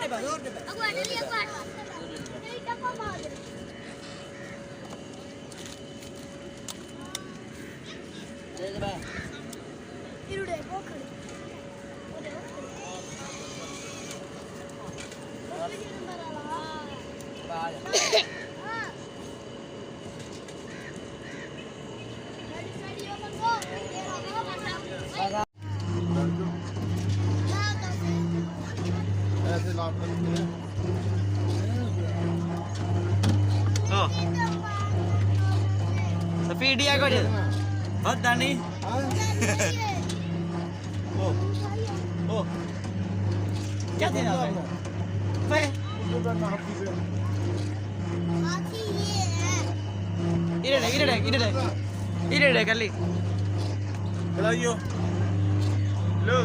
Aku ada lihat Pak. Ini apa mau? Ini udah pokok. ऐसे lock करते हैं Oh, speedy aku aja. Hot Dani. Oh, oh. क्या देना है? पे? इधर कर ली. चलाइयो लो